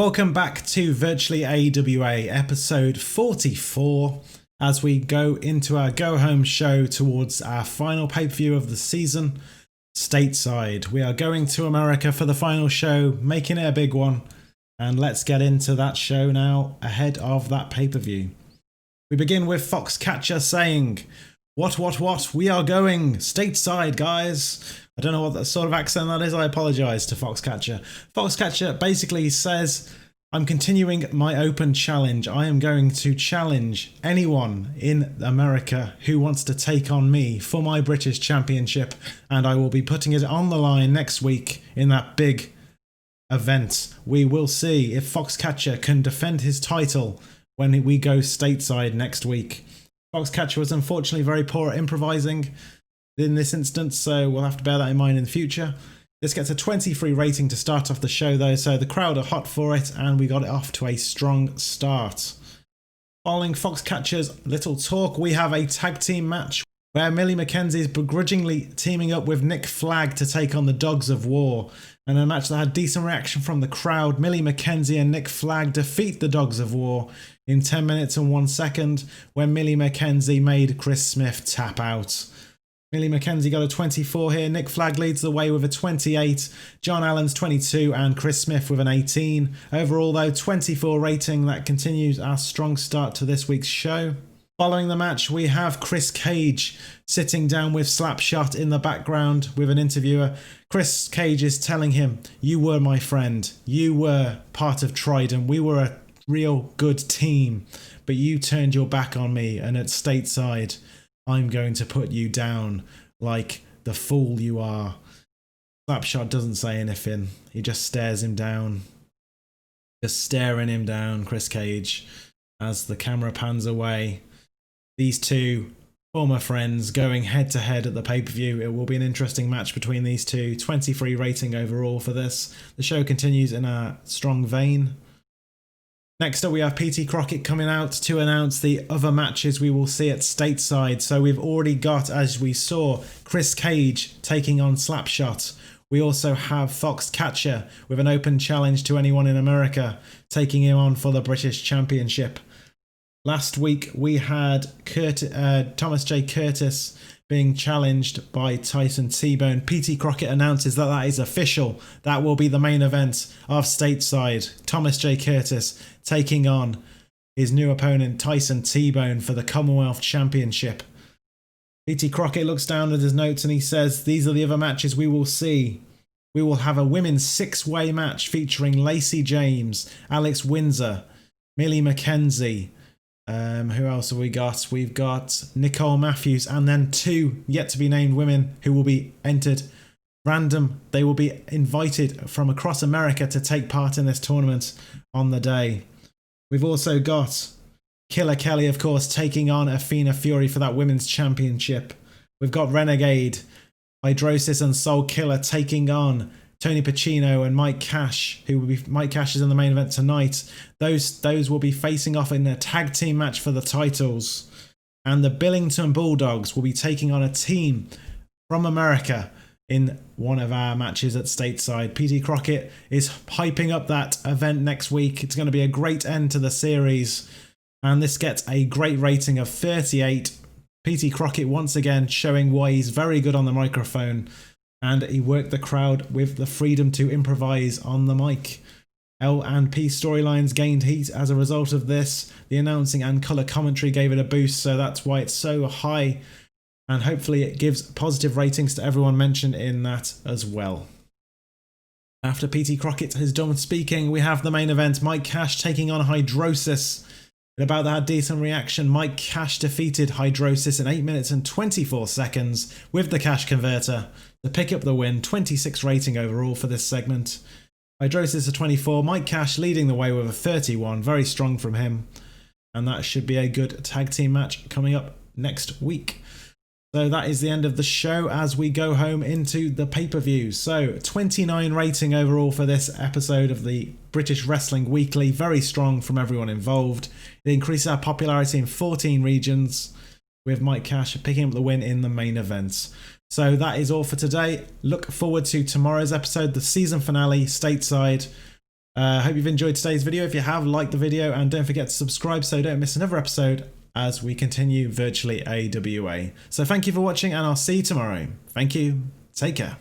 Welcome back to Virtually AWA episode 44 as we go into our go home show towards our final pay-per-view of the season, stateside. We are going to America for the final show, making it a big one, and let's get into that show now ahead of that pay-per-view. We begin with Foxcatcher saying, What, we are going stateside, guys. I don't know what sort of accent that is, I apologise to Foxcatcher. Foxcatcher basically says, I'm continuing my open challenge. I am going to challenge anyone in America who wants to take on me for my British Championship, and I will be putting it on the line next week in that big event. We will see if Foxcatcher can defend his title when we go stateside next week. Foxcatcher was unfortunately very poor at improvising in this instance, so we'll have to bear that in mind in the future. This gets a 23 rating to start off the show though, so the crowd are hot for it and we got it off to a strong start. Following Foxcatcher's little talk, we have a tag team match where Millie McKenzie is begrudgingly teaming up with Nick Flag to take on the Dogs of War. And a match that had decent reaction from the crowd. Millie McKenzie and Nick Flag defeat the Dogs of War in 10 minutes and 1 second when Millie McKenzie made Chris Smith tap out. Millie McKenzie got a 24 here. Nick Flag leads the way with a 28. John Allen's 22 and Chris Smith with an 18. Overall though, 24 rating. That continues our strong start to this week's show. Following the match, we have Chris Cage sitting down with Slapshot in the background with an interviewer. Chris Cage is telling him, you were my friend. You were part of Trident. We were a real good team, but you turned your back on me, and at stateside, I'm going to put you down like the fool you are. Slapshot doesn't say anything. He just stares him down. Just staring him down, Chris Cage, as the camera pans away. These two former friends going head to head at the pay-per-view. It will be an interesting match between these two. 23 rating overall for this. The show continues in a strong vein. Next up, we have Petey Crockett coming out to announce the other matches we will see at stateside. So we've already got, as we saw, Chris Cage taking on Slapshot. We also have Foxcatcher with an open challenge to anyone in America, taking him on for the British Championship. Last week we had Thomas J. Curtis being challenged by Tyson T-Bone. Petey Crockett announces that that is official. That will be the main event of stateside. Thomas J. Curtis taking on his new opponent Tyson T-Bone for the Commonwealth Championship. Petey Crockett looks down at his notes and he says, these are the other matches we will see. We will have a women's 6-way match featuring Lacey James, Alex Windsor, Millie McKenzie. Who else have we got? We've got Nicole Matthews and then 2 yet to be named women who will be entered random. They will be invited from across America to take part in this tournament on the day. We've also got Killer Kelly, of course, taking on Athena Fury for that women's championship. We've got Renegade, Hydrosis and Soul Killer taking on Tony Pacino and Mike Kash, Mike Kash is in the main event tonight. Those will be facing off in a tag team match for the titles. And the Billington Bulldogs will be taking on a team from America in one of our matches at stateside. Petey Crockett is hyping up that event next week. It's going to be a great end to the series. And this gets a great rating of 38. Petey Crockett once again showing why he's very good on the microphone. And he worked the crowd with the freedom to improvise on the mic. L&P storylines gained heat as a result of this. The announcing and colour commentary gave it a boost, so that's why it's so high. And hopefully it gives positive ratings to everyone mentioned in that as well. After Petey Crockett has done speaking, we have the main event. Mike Kash taking on Hydrosis. And about that decent reaction, Mike Kash defeated Hydrosis in 8 minutes and 24 seconds with the Cash Converter to pick up the win. 26 rating overall for this segment. Hydrosis a 24, Mike Kash leading the way with a 31, very strong from him. And that should be a good tag team match coming up next week. So that is the end of the show as we go home into the pay-per-view. So 29 rating overall for this episode of the British Wrestling Weekly. Very strong from everyone involved. It increases our popularity in 14 regions with Mike Kash picking up the win in the main events. So that is all for today. Look forward to tomorrow's episode, the season finale, stateside. Hope you've enjoyed today's video. If you have, like the video and don't forget to subscribe so you don't miss another episode as we continue Virtually AWA. So thank you for watching and I'll see you tomorrow. Thank you. Take care.